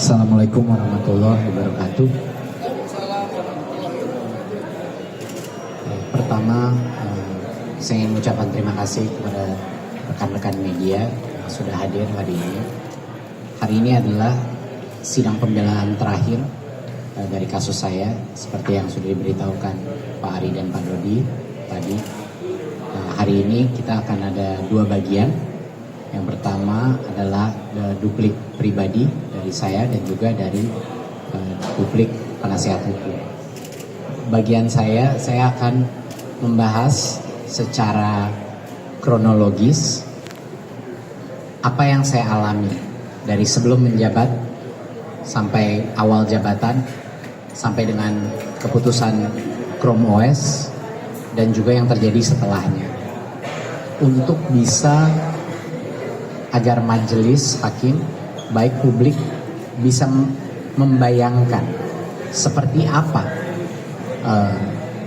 Assalamualaikum warahmatullahi wabarakatuh. Pertama, saya ingin mengucapkan terima kasih kepada rekan-rekan media yang sudah hadir hari ini. Hari ini adalah sidang pembelaan terakhir dari kasus saya, seperti yang sudah diberitahukan Pak Ari dan Pak Dodi tadi. Hari ini kita akan ada dua bagian. Yang pertama adalah duplik pribadi dari saya dan juga dari duplik penasihat hukum. Bagian saya akan membahas secara kronologis apa yang saya alami dari sebelum menjabat sampai awal jabatan sampai dengan keputusan Chrome OS dan juga yang terjadi setelahnya, untuk bisa agar majelis hakim baik publik bisa membayangkan seperti apa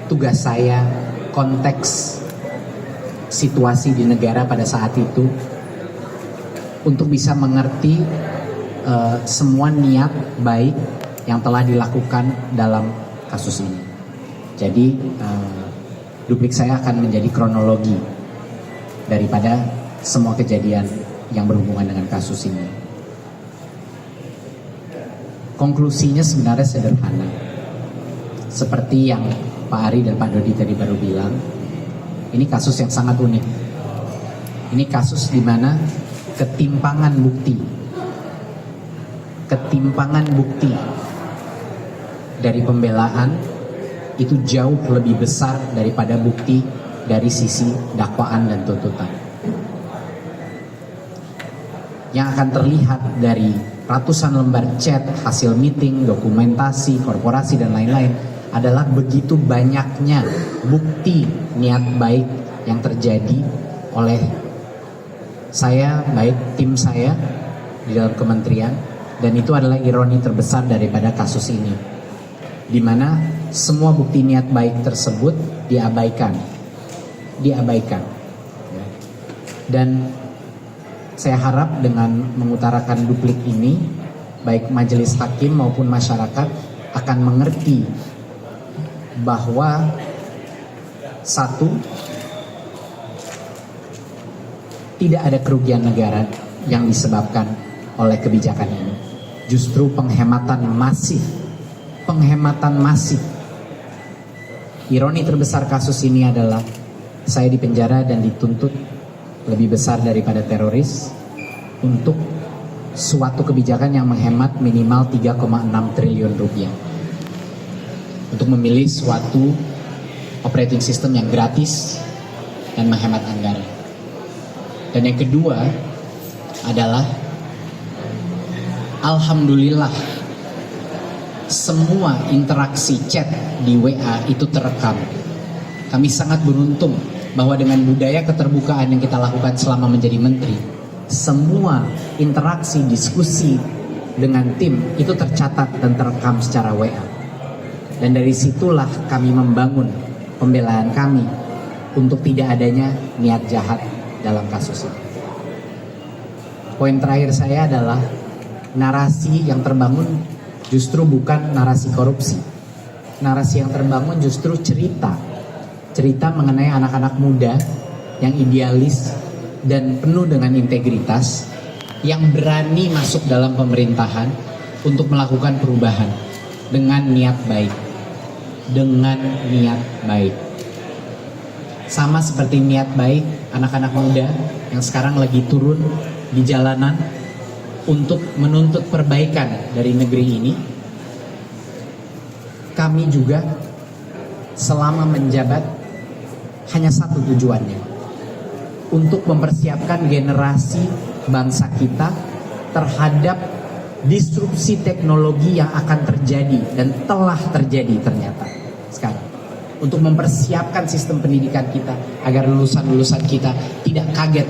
tugas saya, konteks situasi di negara pada saat itu, untuk bisa mengerti semua niat baik yang telah dilakukan dalam kasus ini. Jadi duplik saya akan menjadi kronologi daripada semua kejadian yang berhubungan dengan kasus ini. Konklusinya sebenarnya sederhana. Seperti yang Pak Ari dan Pak Dodi tadi baru bilang, ini kasus yang sangat unik. Ini kasus di mana ketimpangan bukti dari pembelaan itu jauh lebih besar daripada bukti dari sisi dakwaan dan tuntutan. Yang akan terlihat dari ratusan lembar chat, hasil meeting, dokumentasi, korporasi, dan lain-lain adalah begitu banyaknya bukti niat baik yang terjadi oleh saya, baik tim saya di dalam kementerian, dan itu adalah ironi terbesar daripada kasus ini, di mana semua bukti niat baik tersebut diabaikan. Dan saya harap dengan mengutarakan duplik ini, baik majelis hakim maupun masyarakat akan mengerti bahwa satu, tidak ada kerugian negara yang disebabkan oleh kebijakan ini. Justru penghematan masif. Ironi terbesar kasus ini adalah saya dipenjara dan dituntut lebih besar daripada teroris untuk suatu kebijakan yang menghemat minimal 3,6 triliun rupiah, untuk memilih suatu operating system yang gratis dan menghemat anggaran. Dan yang kedua adalah alhamdulillah semua interaksi chat di WA itu terekam. Kami sangat beruntung bahwa dengan budaya keterbukaan yang kita lakukan selama menjadi menteri, semua interaksi, diskusi dengan tim itu tercatat dan terekam secara WA. Dan dari situlah kami membangun pembelaan kami untuk tidak adanya niat jahat dalam kasus ini. Poin terakhir saya adalah narasi yang terbangun justru bukan narasi korupsi. Narasi yang terbangun justru cerita mengenai anak-anak muda yang idealis dan penuh dengan integritas, yang berani masuk dalam pemerintahan untuk melakukan perubahan dengan niat baik. Sama seperti niat baik anak-anak muda yang sekarang lagi turun di jalanan untuk menuntut perbaikan dari negeri ini. Kami juga selama menjabat hanya satu tujuannya, untuk mempersiapkan generasi bangsa kita terhadap disrupsi teknologi yang akan terjadi dan telah terjadi ternyata sekarang, untuk mempersiapkan sistem pendidikan kita agar lulusan-lulusan kita tidak kaget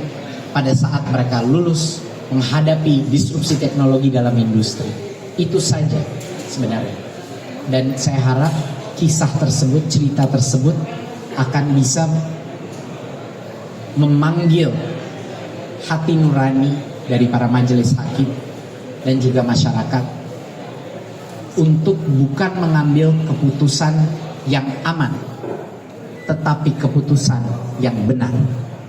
pada saat mereka lulus menghadapi disrupsi teknologi dalam industri. Itu saja sebenarnya. Dan saya harap kisah tersebut, cerita tersebut akan bisa memanggil hati nurani dari para majelis hakim dan juga masyarakat untuk bukan mengambil keputusan yang aman, tetapi keputusan yang benar.